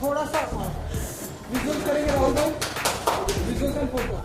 थोड़ा सा विजुअल करेंगे राहुल भाई, विजुअल एंड फोटो।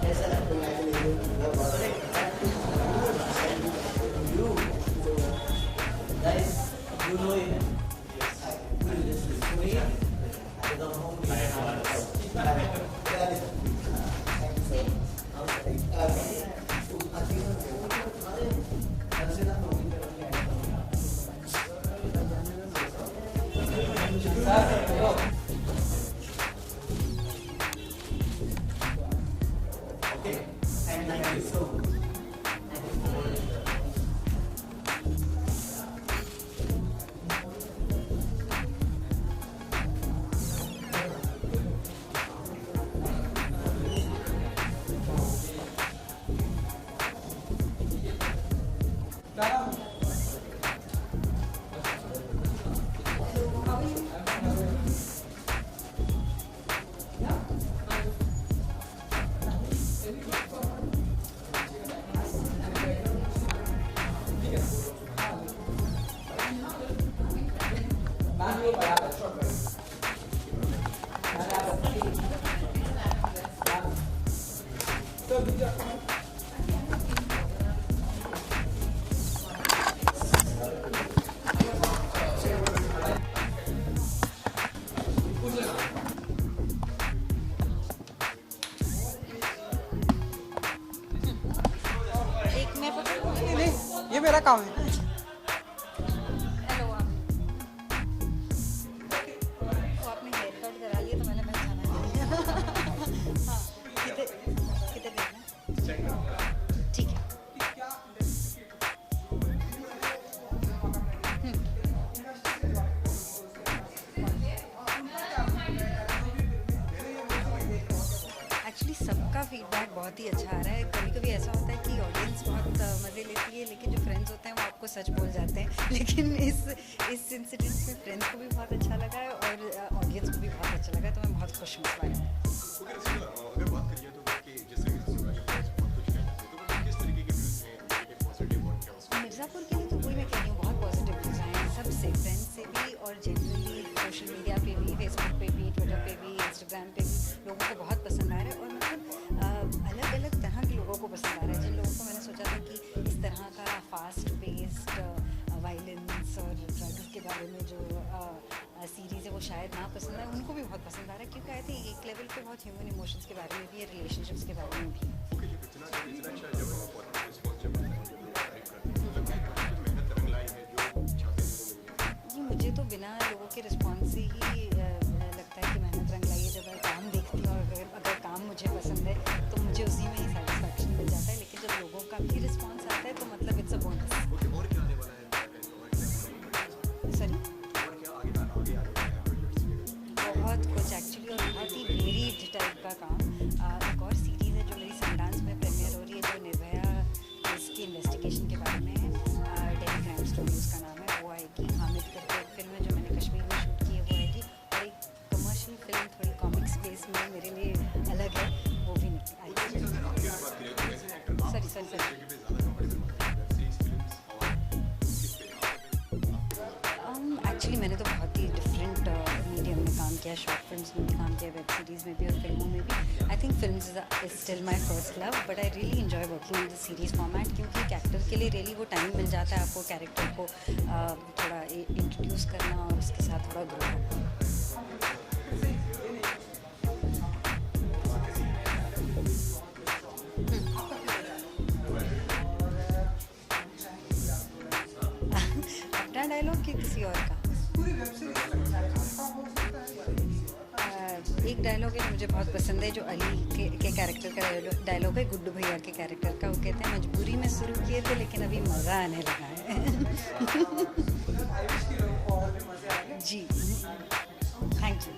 ये मेरा काम है। हेलो आप, वो आपने हेयर कट करा लिया तो मैंने पहचाना। हाँ, किधर किधर देखना, ठीक है। एक्चुअली सबका फीडबैक बहुत ही अच्छा आ रहा है। कभी कभी ऐसा होता है कि ऑडियंस बहुत मज़े लेती है, लेकिन जो फ्रेंड्स होते हैं वो आपको सच बोल जाते हैं। लेकिन इस इंसिडेंट में फ्रेंड्स को भी बहुत अच्छा लगा है और ऑडियंस को भी बहुत अच्छा लगा है, तो मैं बहुत खुश हूँ इस बारे में। अगर बात करिए तो कि जैसे कि बहुत कुछ कहना चाहिए, तो किस तरीके के व्यूज़ हैं पॉजिटिव और क्या? मिर्ज़ापुर के लिए तो वही मैं कह रही हूँ, बहुत पॉजिटिव व्यूज़ आए हैं सबसे, फ्रेंड्स से भी और जनरली सोशल मीडिया पे भी, फेसबुक पे भी, ट्विटर पे भी, इंस्टाग्राम पे भी लोगों को बहुत पसंद आ रहा है। और मतलब अलग अलग तरह के लोगों को पसंद आ रहा है। जिन लोगों को मैंने सोचा था कि इस तरह का फास्ट पेस्ड वायलेंस और ड्रग्स के बारे में जो सीरीज़ है वो शायद ना पसंद आए, उनको भी बहुत पसंद आ रहा है, क्योंकि आई थिंक एक लेवल पे बहुत ह्यूमन इमोशंस के बारे में भी है, रिलेशनशिप्स के बारे में भी। जी मुझे तो बिना लोगों के रिस्पॉन्स से ही लगता है कि मेहनत रंग लाई है। जब मैं काम देखती हूँ और अगर काम मुझे पसंद है तो मुझे उसी में ही सेटिस्फैक्शन मिल जाता है। लेकिन जब लोगों का भी रिस्पॉन्स आता है तो मतलब इट्स अ बोनस। सॉरी, बहुत कुछ एक्चुअली, और बहुत ही वेरीड टाइप का काम। एक और सीरीज़ है जो मेरी सनडांस में प्रीमियर हो रही है, जो निर्भया इसकी इन्वेस्टिगेशन के बारे में है। डेली क्राइम स्टोरी उसका नाम है, वो आएगी। हामिद करके एक फिल्म है जो मैंने कश्मीर में शूट की है, वो आएगी। और एक कमर्शियल फिल्म थोड़ी कॉमिक स्पेस में मेरे लिए अलग है, वो भी आएगी। सॉरी एक्चुअली मैंने तो बहुत ही डिफरेंट मीडियम में काम किया, शॉर्ट फिल्म्स में भी काम किया, वेब सीरीज़ में भी और फिल्मों में भी। I think films is still my first love, but I really enjoy working in the series format, क्योंकि एक एक्टर के लिए रियली वो टाइम मिल जाता है आपको कैरेक्टर को थोड़ा इंट्रोड्यूस करना और उसके साथ थोड़ा ग्रो करना। अपना डायलॉग कि किसी और का? एक डायलॉग है मुझे बहुत पसंद है, जो अली के कैरेक्टर का डायलॉग है, गुड्डू भैया के कैरेक्टर का। वो कहते हैं मजबूरी में शुरू किए थे लेकिन अभी मज़ा आने लगा है। जी thank you.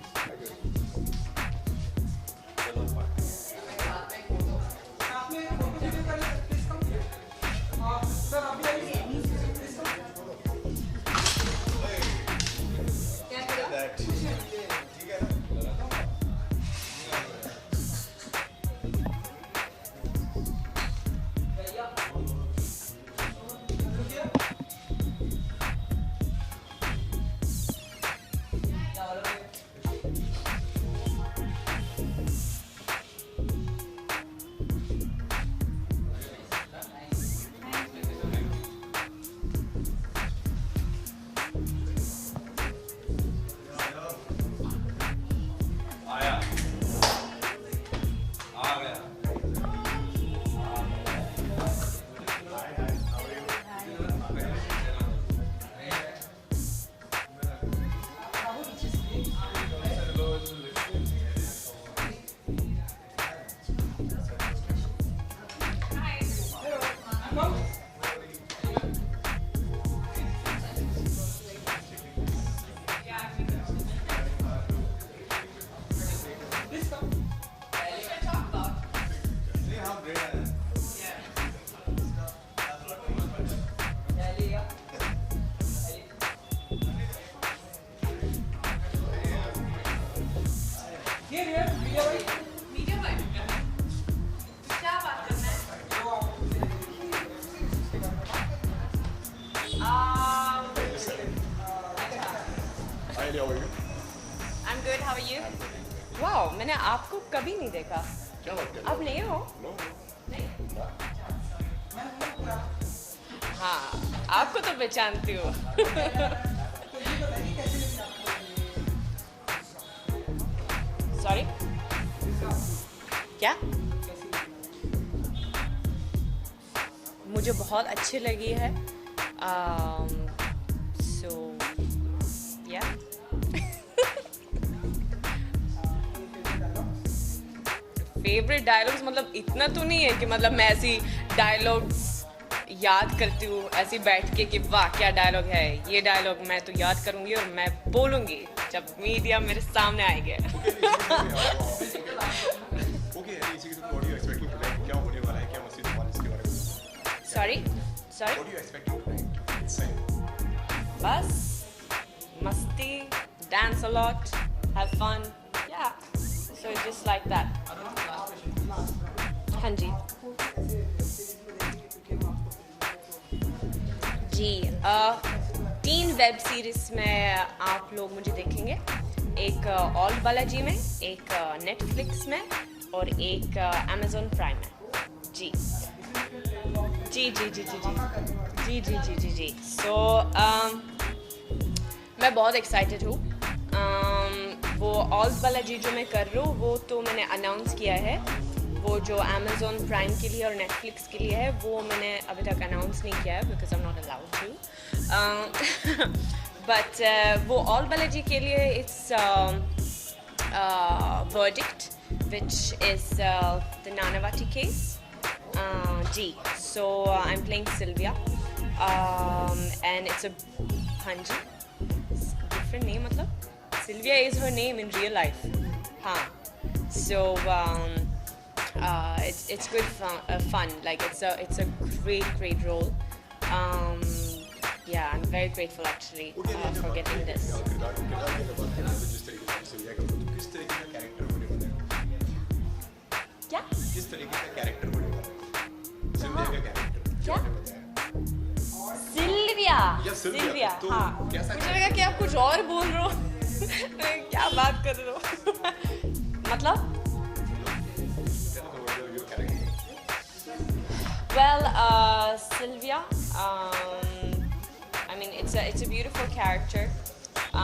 Anjali, how are you? I'm good. How are you? Wow, मैंने आपको कभी नहीं देखा. क्या बात कर रहे आप नए हो? No. नहीं. हाँ, आपको तो पहचानती हूँ. Sorry? क्या? मुझे बहुत अच्छी लगी है. So, yeah. फेवरेट डायलॉग्स मतलब इतना तो नहीं है कि मतलब मैं ऐसी डायलॉग्स याद करती हूँ ऐसी बैठ के कि वाह क्या डायलॉग है, ये डायलॉग मैं तो याद करूँगी और मैं बोलूँगी जब मीडिया मेरे सामने आएंगे. Okay, इसी के साथ what are you expecting tonight? क्या होने वाला है? क्या मस्ती धमाल इसके बारे में? Sorry? What are you expecting tonight? It's fine. बस मस्ती, dance a lot, have fun, yeah. So it's just like that. हाँ जी. जी 3 वेब सीरीज में आप लोग मुझे देखेंगे. एक ऑल बालाजी में, एक नेटफ्लिक्स में और एक अमेज़न प्राइम में. जी जी जी जी जी जी जी जी जी जी जी. सो मैं बहुत एक्साइटेड हूँ. वो ऑल बालाजी जो मैं कर रही हूँ वो तो मैंने अनाउंस किया है. वो जो अमेज़न प्राइम के लिए और नेटफ्लिक्स के लिए है वो मैंने अभी तक अनाउंस नहीं किया है because I am not allowed to. But वो ऑल बालाजी के लिए it's verdict which is the Nanavati case. जी. So I'm playing Sylvia and it's a hanji different name मतलब Sylvia is her name in real life. हाँ. So it's good fun. Like it's a great role. Yeah, I'm very grateful actually for getting this. किरदार की अगर बात करें तो जिस तरीके से सिल्विया का तो किस तरीके का कैरेक्टर होने वाला है? क्या? किस तरीके का कैरेक्टर होने वाला है? सिल्विया का कैरेक्टर क्या? होने वाला है? सिल्विया. या सिल्विया, सिल्विया. तो हाँ. कैसा मुझे लगा कि आप कुछ और बोल रहे हो. क्या बात कर रहे हो? मतलब? Tell us about your character. Well, Sylvia. I mean, it's a beautiful character. I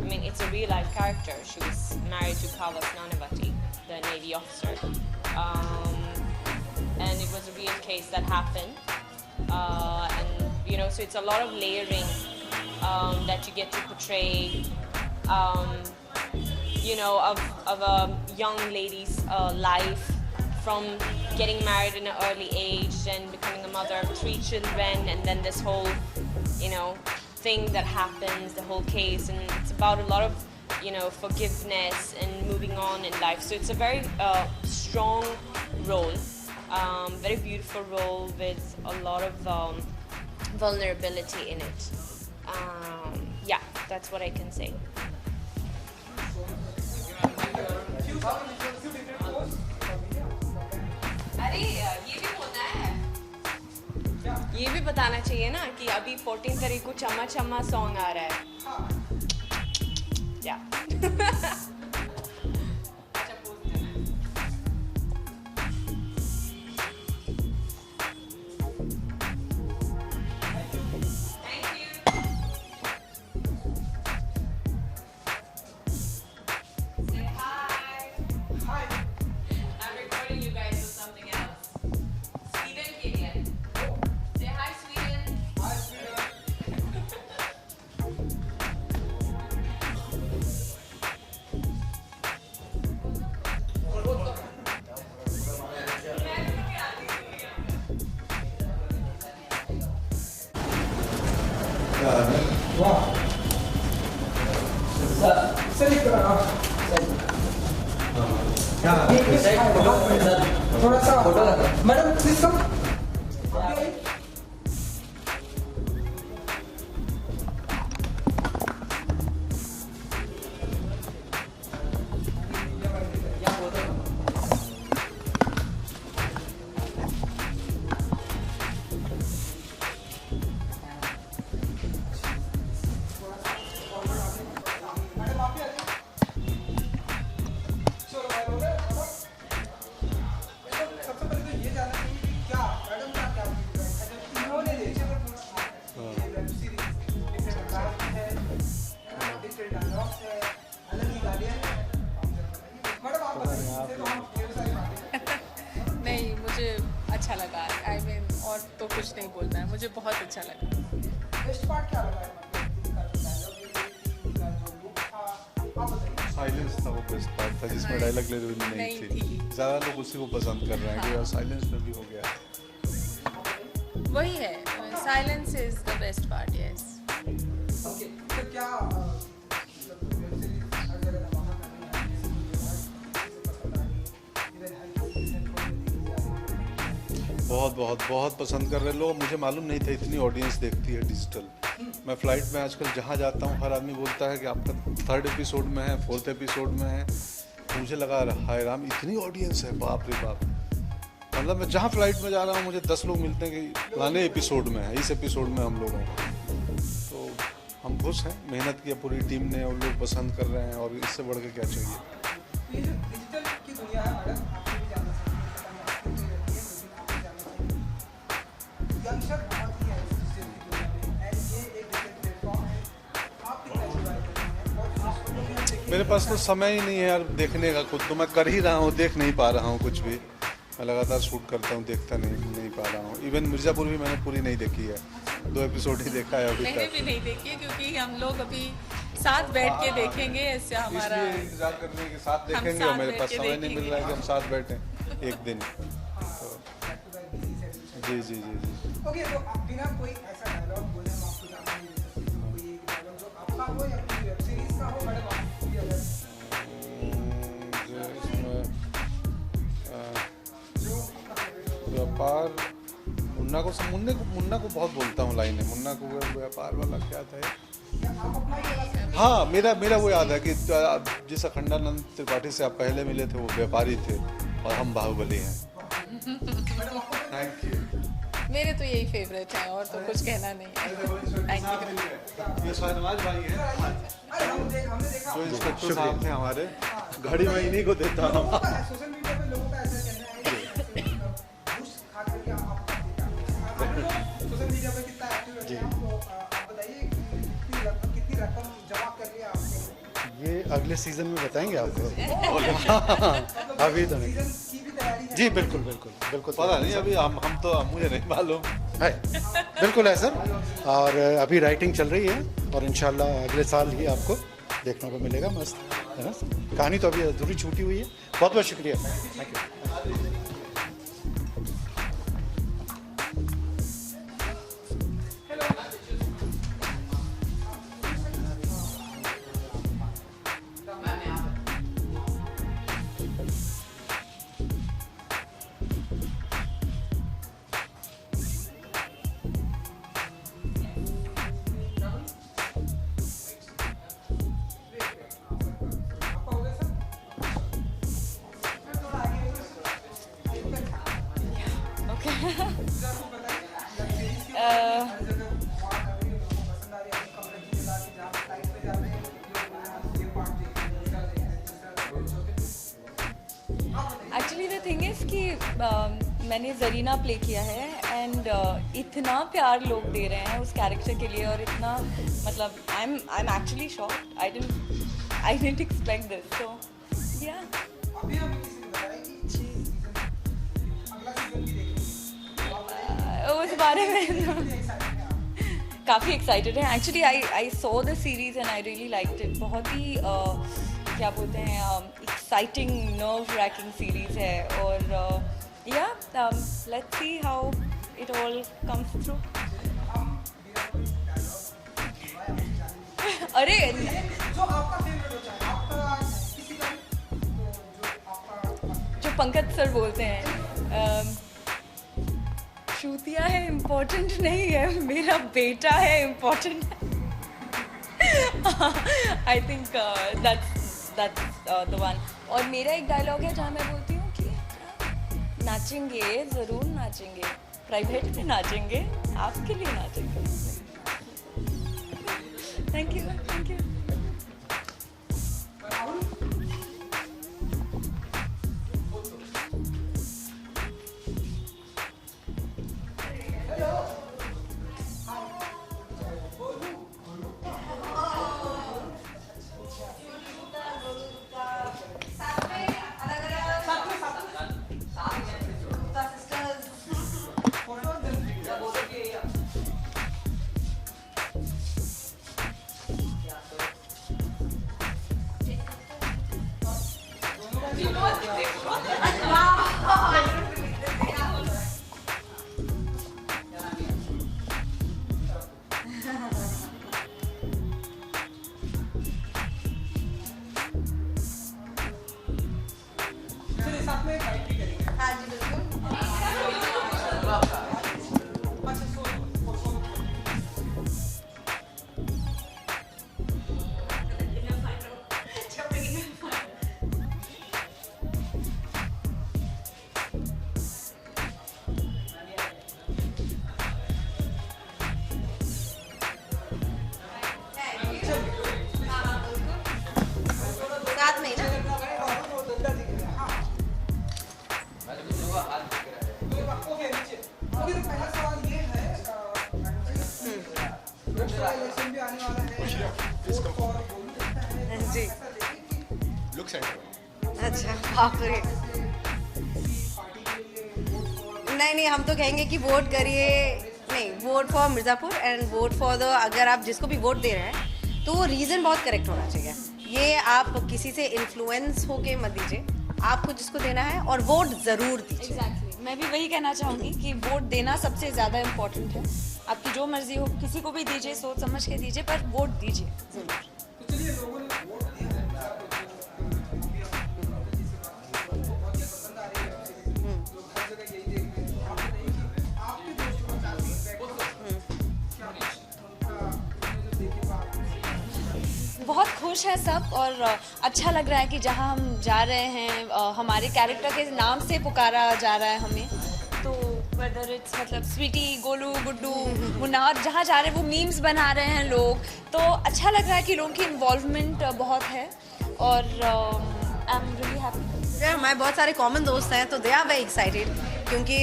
mean, it's a real life character. She was married to Kavas Nanavati, the Navy officer, and it was a real case that happened. And you know, so it's a lot of layering that you get to portray. You know, of a young lady's life. From getting married in an early age and becoming a mother of 3 children and then this whole, you know, thing that happens, the whole case, and it's about a lot of, you know, forgiveness and moving on in life. So it's a very strong role, very beautiful role with a lot of vulnerability in it. Yeah, that's what I can say. अरे ये भी बोलना है. ये भी बताना चाहिए ना कि अभी 14 तारीख को चम्मा चम्मा सॉन्ग आ रहा है. या. वाह. सर एक थोड़ा सा मैडम प्लीज कम. बोलना है, मुझे बहुत अच्छा लगा। बेस्ट पार्ट क्या लगा है का जो लुक था, आप बताइए। साइलेंस था वो बेस्ट पार्ट था, जिसमें डायलॉग डिलीवरी नहीं नहीं थी। थी। ज़्यादा लोग उसी को पसंद कर रहे हैं कि यार साइलेंस में भी हो गया। वही है, silence is the best part, yes. Okay, तो क्या मतलब वेब सीरीज हर जगह धमाका कर रही है, पसंद आ रही है, इवन हर सीजन को देखी जा रही है। बहुत बहुत बहुत पसंद कर रहे हैं लोग। मुझे मालूम नहीं था इतनी ऑडियंस देखती है डिजिटल। मैं फ्लाइट में आजकल जहाँ जाता हूँ हर आदमी बोलता है कि आपका 3rd एपिसोड में है, 4th एपिसोड में है। मुझे लगा हाय राम इतनी ऑडियंस है, बाप रे बाप। मतलब मैं जहाँ फ्लाइट में जा रहा हूँ मुझे 10 लोग मिलते हैं कि फलाने एपिसोड में है, इस एपिसोड में हम लोग हैं। तो हम खुश हैं, मेहनत की पूरी टीम ने और लोग पसंद कर रहे हैं, और इससे बढ़ के क्या चाहिए। ये जो डिजिटल की दुनिया है मैडम, आपको भी जानना चाहिए, आपकी रहती है, लेकिन आपको जानना चाहिए यंगस्टर बहुत ही है इस डिजिटल की दुनिया में, एंड ये एक डिजिटल प्लेटफॉर्म है, आप कितना एंजॉय करते हैं और आपको लोग देखिए। मेरे पास तो समय ही नहीं है यार देखने का, खुद तो मैं कर ही रहा हूँ, देख नहीं पा रहा हूँ कुछ भी। मैं लगातार शूट करता हूँ, देखता नहीं पा रहा हूँ। इवन मिर्ज़ापुर भी मैंने पूरी नहीं देखी है, 2 एपिसोड ही देखा है अभी मैंने तक। भी नहीं देखी है, क्योंकि हम लोग अभी साथ बैठ के देखेंगे, इससे हमारा इसलिए इंतजार कर रहे हैं कि साथ हम देखेंगे, साथ और मेरे बैठ पास के समय नहीं मिल रहा है कि हम साथ बैठें एक दिन। जी जी जी जी। ओके, तो आप बिना कोई ऐसा डायलॉग बोले हम आपको जानना नहीं दे सकते, तो कोई एक डायलॉग जो आपका हो या कोई वेब सीरीज का हो मैडम, आप भी अगर जो इसमें जो आपका फेवरेट हो। व्यापार मुन्ना को बहुत बोलता हूँ लाइन है। मुन्ना को वो व्यापार वाला क्या था ये? या आप अपना ये बता सकते हैं? हाँ, मेरा वो याद है कि जिस अखंडानंद त्रिपाठी से आप पहले मिले थे वो व्यापारी थे और हम बाहुबली हैं। Thank you. मेरे तो यही फेवरेट है, और तो कुछ कहना नहीं है। Thank you. ये शहनवाज भाई हैं अरे हमने देखा जो इंस्पेक्टर साहब थे हमारे, घड़ी मैं इन्हीं को देता हूँ। सोशल मीडिया पे लोगों का ऐसा कहना है कि घूस खा करके आप सोशल मीडिया पे कितना एक्टिव रहते हैं आप, तो आप बताइए कितनी रकम जमा कर लिया आपने? ये अगले सीजन में बताएंगे आपको। अभी तो नहीं। सीजन की भी तैयारी है? जी बिल्कुल बिल्कुल बिल्कुल। पता नहीं अभी हम तो मुझे नहीं मालूम है, बिल्कुल है सर। और अभी राइटिंग चल रही है, और इंशाल्लाह अगले साल ही आपको देखने को मिलेगा। मस्त है ना, कहानी तो अभी अधूरी छूटी हुई है। बहुत बहुत शुक्रिया, thank you. Actually the thing is कि मैंने जरीना प्ले किया है, एंड इतना प्यार लोग दे रहे हैं उस कैरेक्टर के लिए, और इतना मतलब I am actually shocked. I didn't expect this, so yeah अभी हमें किसी ने बताया कि अगला सीजन भी देखेंगे, उस बारे में काफ़ी एक्साइटेड है। Actually I saw the series and I really liked it. बहुत ही क्या बोलते हैं, एक्साइटिंग नर्व रैकिंग सीरीज है, और या let's see how it all comes through. अरे जो आपका फेवरेट होता है, आपका किसी का जो आपका जो पंकज सर बोलते हैं, श्रुतिया है इम्पोर्टेंट नहीं है, मेरा बेटा है इम्पोर्टेंट है। I think that's the one. और मेरा एक डायलॉग है जहाँ मैं बोलती हूँ कि नाचेंगे, ज़रूर नाचेंगे, प्राइवेट में नाचेंगे, आपके लिए नाचेंगे। Thank you, thank you. चलिए साथ में फाइट भी करेंगे। हाँ जी बिल्कुल। अच्छा सो साथ में ही ना। ओके नीचे। अभी तो पहला सवाल ये है लोकसभा इलेक्शन भी आने वाला है वोट और बोल सकता है जी। ऐसा देखें कि लुक सेंटर अच्छा बाप रे। नहीं हम तो कहेंगे कि वोट करिए, नहीं vote for Mirzapur and vote for the, अगर आप जिसको भी वोट दे रहे हैं तो रीज़न बहुत करेक्ट होना चाहिए। ये आप किसी से इन्फ्लुएंस होके मत दीजिए, आपको जिसको देना है और वोट ज़रूर दीजिए। एग्जैक्टली मैं भी वही कहना चाहूँगी कि वोट देना सबसे ज़्यादा इम्पोर्टेंट है। आपकी जो मर्जी हो किसी को भी दीजिए, सोच समझ के दीजिए, पर वोट दीजिए ज़रूर। तो चलिए लोगों ने वोट दिया है बहुत पसंद आ रही है लोग हर जगह यही देख रहे हैं। आप बताइए कि आपके दोस्तों का क्या फीडबैक क्या उनका जो देखे बात बहुत खुश है सब और अच्छा लग रहा है कि जहाँ हम जा रहे हैं हमारे कैरेक्टर के नाम से पुकारा जा रहा है हमें। तो वेदर इट्स मतलब स्वीटी, गोलू, गुड्डू, मुन्ना, और जहाँ जा रहे हैं वो मीम्स बना रहे हैं लोग, तो अच्छा लग रहा है कि लोगों की इन्वॉल्वमेंट बहुत है और आई एम रियली हैप्पी। हमारे बहुत सारे कॉमन दोस्त हैं तो दे आर वेरी एक्साइटेड क्योंकि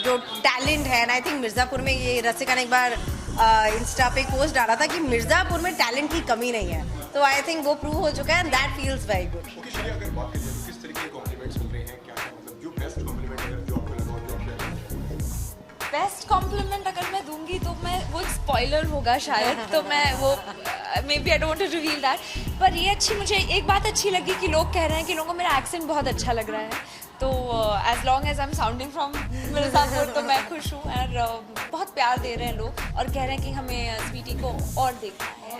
जो टैलेंट है ना, आई थिंक मिर्ज़ापुर में, ये रसिका ने एक बार इंस्टा पे पोस्ट डाला था कि मिर्ज़ापुर में टैलेंट की कमी नहीं है, तो आई थिंक वो प्रूव हो चुका है and that feels very good. Okay चलिए अगर बात करें तो किस तरीके के कॉम्प्लीमेंट्स मिल रहे हैं, क्या मतलब जो बेस्ट कॉम्प्लीमेंट अगर जो आपको लगा और जो आप शेयर करना चाहेंगे? बेस्ट कॉम्प्लीमेंट अगर मैं दूंगी तो मैं वो एक स्पॉइलर होगा शायद, तो मैं वो maybe I don't want to reveal that, पर ये अच्छी, मुझे एक बात अच्छी लगी कि लोग कह रहे हैं कि लोगों को मेरा एक्सेंट बहुत अच्छा लग रहा है, तो as long as I am sounding from Mirzapur तो मैं खुश हूँ। और बहुत प्यार दे रहे हैं लोग और कह रहे हैं कि हमें स्वीटी को और देखना है।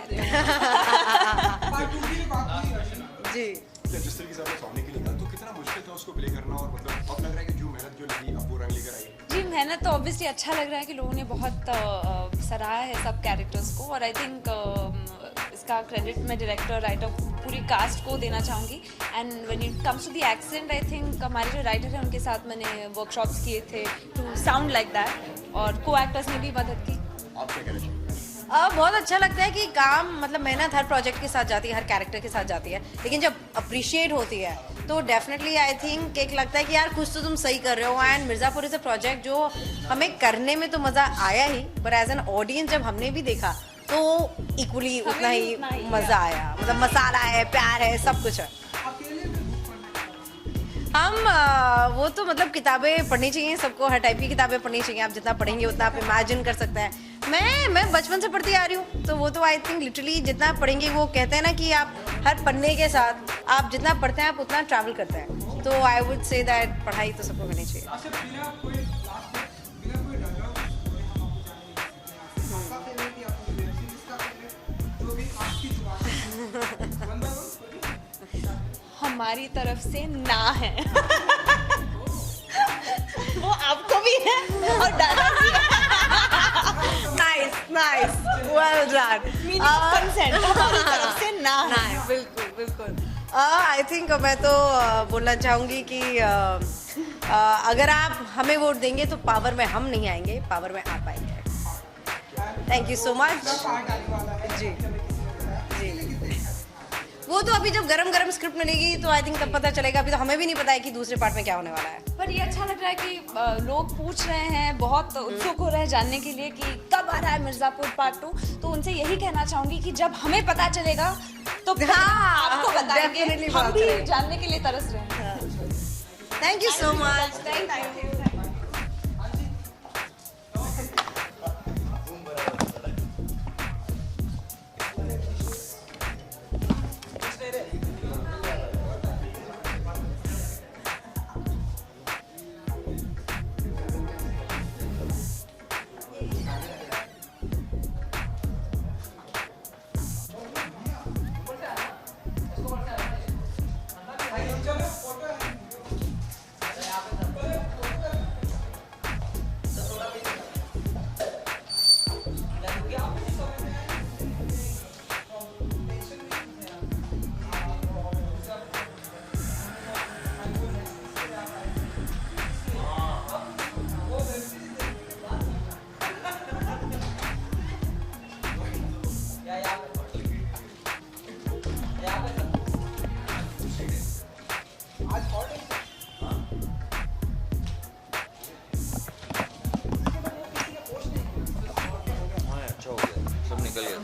पार्ट 2 की बात हुई अर्चना। जी जिस तरीके से आपने सामने के लिए तो कितना मुश्किल था उसको प्ले करना और मतलब अब लग रहा है कि जो मेहनत जो लगी अब वो रंग लेकर आई। जी मेहनत तो ऑब्वियसली अच्छा लग रहा है कि लोगों ने बहुत सराहा है सब कैरेक्टर्स को, और आई थिंक इसका क्रेडिट मैं डायरेक्टर, राइटर, पूरी कास्ट को देना चाहूँगी। And when it comes to the accent, I think हमारे जो राइटर हैं उनके साथ मैंने वर्कशॉप्स किए थे टू साउंड लाइक दैट, और को एक्टर्स ने भी मदद की। आप क्या कहना चाहेंगे? बहुत अच्छा लगता है कि काम, मतलब मेहनत हर प्रोजेक्ट के साथ जाती है, हर कैरेक्टर के साथ जाती है, लेकिन जब अप्रिशिएट होती है तो डेफिनेटली आई थिंक एक लगता है कि यार कुछ तो तुम सही कर रहे हो। And Mirzapur is a project जो हमें करने में तो मज़ा आया ही, पर एज एन ऑडियंस जब हमने भी देखा तो इक्वली उतना ही मज़ा आया, मतलब मसाला है, प्यार है, सब कुछ है। अकेले में बुक पढ़ना हम वो तो मतलब किताबें पढ़नी चाहिए सबको, हर टाइप की किताबें पढ़नी चाहिए, आप जितना पढ़ेंगे उतना आप इमेजिन कर सकते हैं। मैं बचपन से पढ़ती आ रही हूँ, तो वो तो आई थिंक लिटरली जितना पढ़ेंगे, वो कहते हैं ना कि आप हर पन्ने के साथ आप जितना पढ़ते हैं आप उतना ट्रैवल करते हैं, तो आई वुड से दैट पढ़ाई तो सबको करनी चाहिए। अच्छा बिना कोई लास्ट बिना कोई डायलॉग हम आपको जाने नहीं सकते। आपका फेवरेट या आपको वेब सीरीज का फेवरेट जो भी आपकी जुबान है वन बाय वन हमारी तरफ से ना है। वो आपको भी है और दादा भी है। Nice well done. कंसेंट हमारी तरफ से ना है। बिल्कुल बिल्कुल। आई थिंक मैं तो बोलना चाहूँगी कि अगर आप हमें वोट देंगे तो पावर में हम नहीं आएंगे, पावर में आप आएंगे। Thank you so much. Part आने वाला है जी हमें किसी ने बताया। जी वो तो अभी जब गरम स्क्रिप्ट मिलेगी तो आई थिंक तब पता चलेगा, अभी तो हमें भी नहीं पता है कि दूसरे पार्ट में क्या होने वाला है। पर ये अच्छा लग रहा है कि लोग पूछ रहे हैं, बहुत उत्सुक हो रहे हैं जानने के लिए कि कब आ रहा है मिर्ज़ापुर पार्ट 2, तो उनसे यही कहना चाहूंगी कि जब हमें पता चलेगा तो हाँ, आपको बताएंगे, definitely हम पता भी चलेगा। जानने के लिए तरस रहे हैं। Thank you so much. Thank you. आज और किसी का पोस्ट नहीं हाँ अच्छा हो गया, सब निकल गया।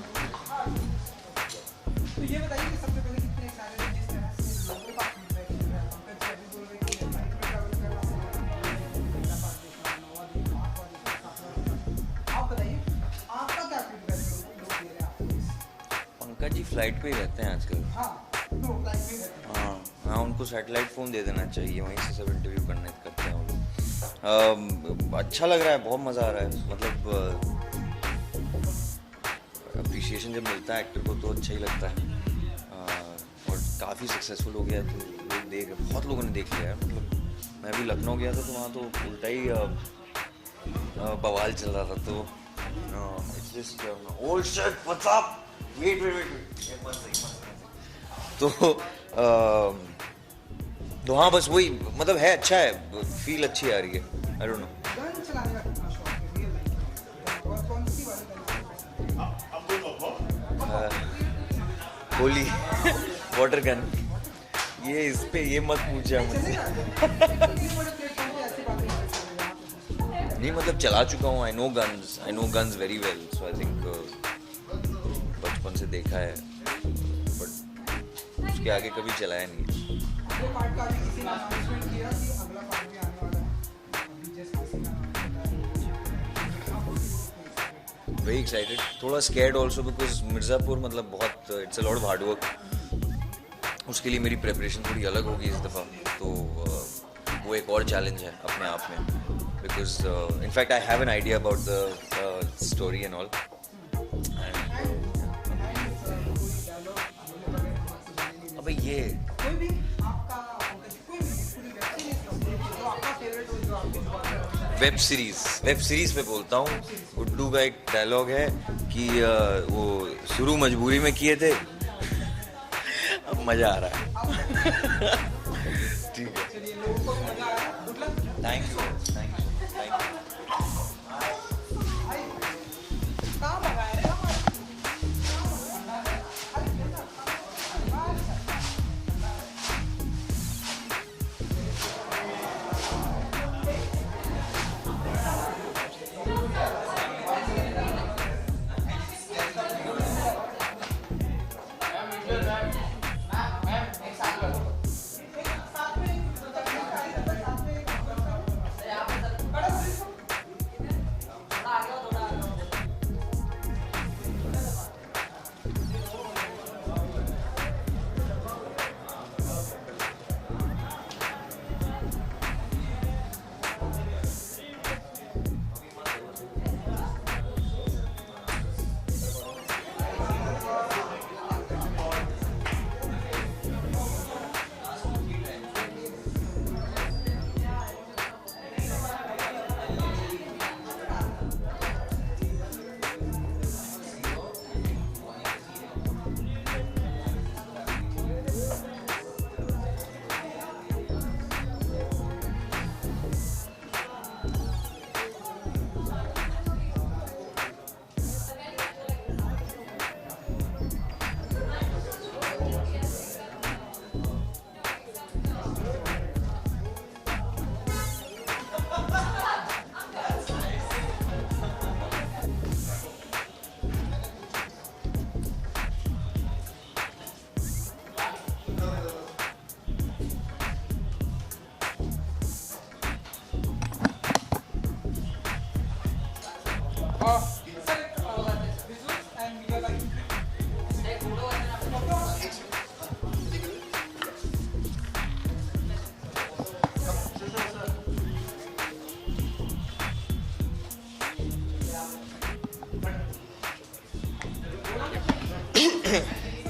तो ये बताइए कि सबसे पहले कितने एक्साइटेड हैं जिस तरह से लोगों का फीडबैक मिल रहा है। पंकज जी अभी बोल रहे हैं कि फ्लाइट में ट्रैवल करना है, हैदराबाद देखना, नोवा देखना, आठवां देखना, सातवां देखना। आप बताइए आपका क्या फीडबैक लोग दे रहे हैं आपको? पंकज जी फ्लाइट पे ही रहते हैं आजकल। हाँ तो फ्लाइट में रहते हैं। हाँ उनको सैटेलाइट फ़ोन दे देना चाहिए, वहीं से सब इंटरव्यू करते हैं वो लोग। अच्छा लग रहा है, बहुत मज़ा आ रहा है। मतलब अप्रिसिएशन जब मिलता है एक्टर को तो अच्छा ही लगता है। और काफ़ी सक्सेसफुल हो गया तो लोग बहुत लोगों ने देख लिया है। मतलब मैं भी लखनऊ गया था तो वहाँ तो उल्टा ही बवाल चल रहा था। तो it's just old shit what's up, wait तो हाँ बस वही, मतलब है अच्छा है, फील अच्छी आ रही है। आई डोंट नो गन चलाने का कितना शौक है रियल लाइफ में? और कौन सी वाली गन? होली वाटर गन, ये इस पे ये मत पूछिए मुझसे। नहीं मतलब चला चुका हूँ, I know guns very well, so I think बचपन से देखा है, बट उसके आगे कभी चलाया नहीं। अगले पार्ट का भी किसी ने अनाउंसमेंट किया कि अगला पार्ट भी आने वाला है। अभी जस्ट किसी ने वेरी एक्साइटेड, थोड़ा स्कैर्ड ऑल्सो बिकॉज मिर्ज़ापुर मतलब बहुत it's a lot of hard work. उसके लिए मेरी प्रिपरेशन थोड़ी अलग होगी इस दफ़ा, तो वो एक और चैलेंज है अपने आप में। Because in fact I have an idea about the story and all. अबे ये कोई भी आपका कोई भी पूरी वेब सीरीज जो आपका फेवरेट हो, जो आपकी जुबान पे हो। वेब सीरीज पे बोलता हूँ। गुड्डू का एक डायलॉग है कि वो शुरू मजबूरी में किए थे, अब मज़ा आ रहा है। ठीक है, चलिए लोगों को मजा आया, गुड लक। Thank you. कहाँ भगाया रे हमारे?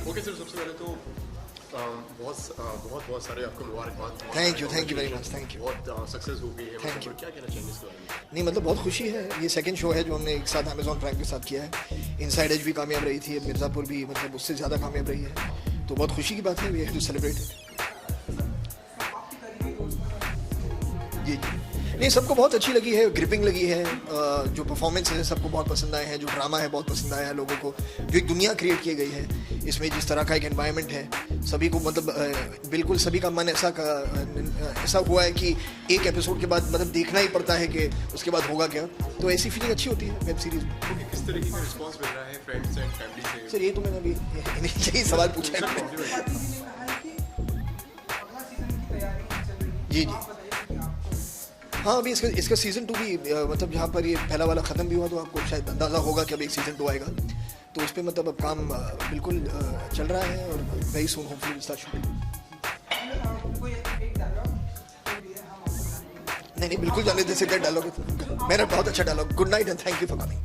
ओके सर, सबसे पहले तो बहुत सारे आपको मुबारकबाद। Thank you very much, thank you. बहुत सक्सेस हो गई है, Thank you. क्या कहना चाहेंगे इसके बारे में? नहीं मतलब बहुत खुशी है, ये सेकंड शो है जो हमने एक साथ अमेजॉन प्राइम के साथ किया है। इनसाइड एज भी कामयाब रही थी, मिर्ज़ापुर भी मतलब उससे ज़्यादा कामयाब रही है, तो बहुत खुशी की बात है। We have to celebrate it. जी नहीं, सबको बहुत अच्छी लगी है, ग्रिपिंग लगी है, जो परफॉर्मेंस है सबको बहुत पसंद आए हैं, जो ड्रामा है बहुत पसंद आया है लोगों को, जो एक दुनिया क्रिएट की गई है इसमें, जिस तरह का एक एनवायरनमेंट है, सभी को मतलब बिल्कुल सभी का मन ऐसा हुआ है कि एक एपिसोड के बाद मतलब देखना ही पड़ता है कि उसके बाद होगा क्या, तो ऐसी फीलिंग अच्छी होती है वेब सीरीज में। ओके, किस तरीके का रिस्पांस मिल रहा है फ्रेंड्स एंड फैमिली से? सर ये तो मैंने अभी यही सवाल पूछा है। स्वाति जी ने कहा है कि अगला सीजन की तैयारी चल रही है। जी जी। आप बताइए कि आपको हाँ, अभी इसका सीज़न 2 भी मतलब जहाँ पर ये पहला वाला ख़त्म भी हुआ तो आपको शायद अंदाज़ा होगा कि अब एक सीज़न 2 आएगा, तो उस पर मतलब अब काम बिल्कुल चल रहा है और very soon hopefully will start shooting. कोई एक डायलॉग कोई भी है हम आपको बताएंगे। नहीं बिल्कुल जाने दे सकते डायलॉग, मेरा बहुत अच्छा dialogue, good night and thank you for coming.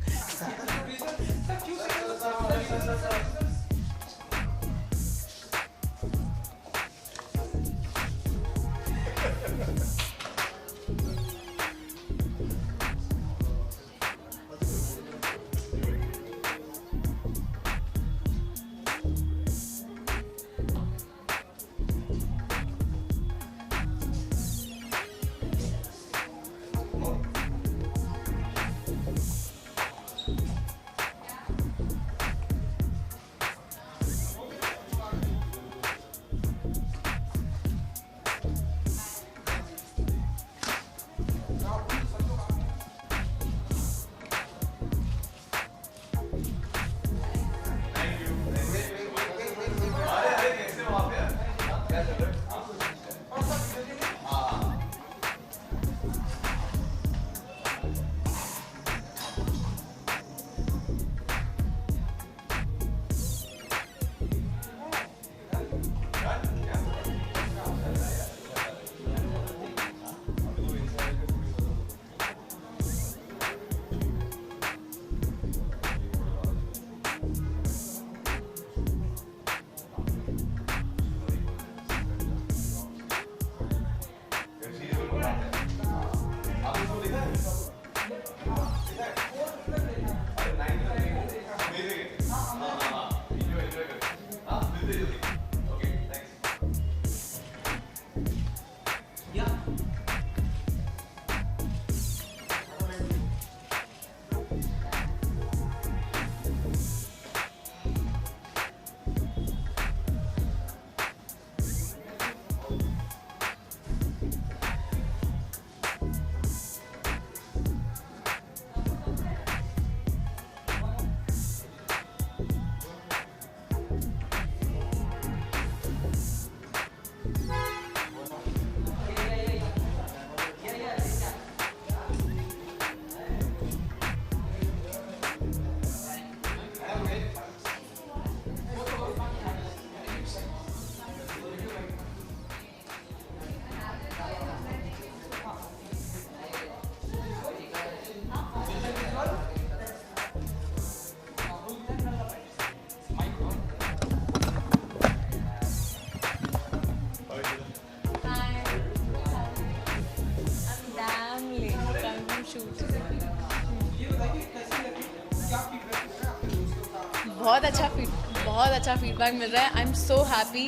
बहुत अच्छा फीडबैक मिल रहा है। I am so happy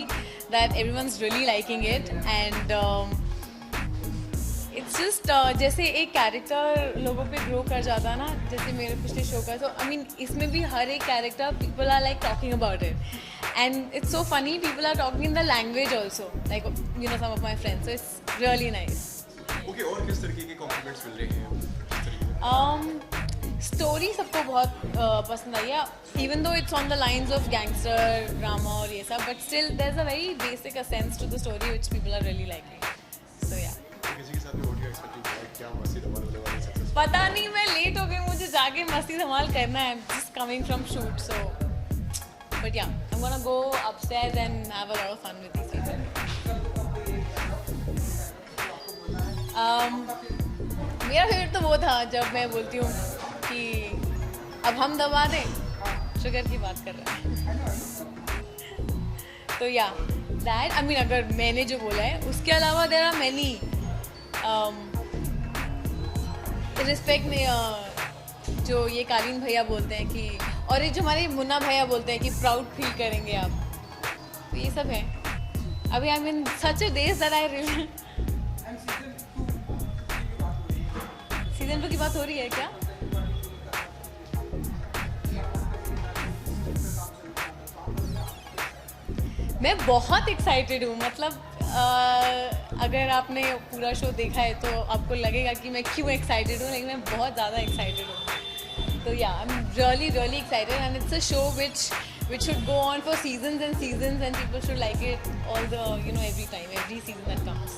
that everyone's really liking it and it's just जैसे एक कैरेक्टर लोगों पे ग्रो कर जाता है ना, जैसे मेरे पिछले शो का, तो आई मीन इसमें भी हर एक character people are like talking about it and it's so funny, people are talking in the language also, like you know some of my friends, so it's really nice. Okay, और किस तरीके के compliments मिल रहे हैं? Story सबको बहुत पसंद आई है, even though it's on the lines of gangster drama और ये सब, but still there is a very basic sense to the story which people are really liking, so yeah. किसी के साथ में व्हाट यू एक्सपेक्टिंग, क्या मस्ती धमाल होने वाली है? पता नहीं, मैं लेट हो गई, मुझे जाके मस्ती धमाल करना है, just coming from shoot, so but yeah I am gonna go upstairs and have a lot of fun with this people. मेरा फेवरेट तो वो था जब मैं बोलती हूँ कि अब हम दबा दें, शुगर की बात कर रहा है तो या दैट, आई मीन अगर मैंने जो बोला है, उसके अलावा देयर आर मैनी रिस्पेक्ट में जो ये कालीन भैया बोलते हैं कि, और ये जो हमारे मुन्ना भैया बोलते हैं कि प्राउड फील करेंगे आप, तो ये सब है। अभी I mean such a days that I season 2 की बात हो रही है क्या? मैं बहुत एक्साइटेड हूँ, मतलब अगर आपने पूरा शो देखा है तो आपको लगेगा कि मैं क्यों एक्साइटेड हूँ, लेकिन मैं बहुत ज़्यादा एक्साइटेड हूँ. तो या I am really excited and it's a show which should go on for seasons and seasons and people should like it all the every time, every season that comes.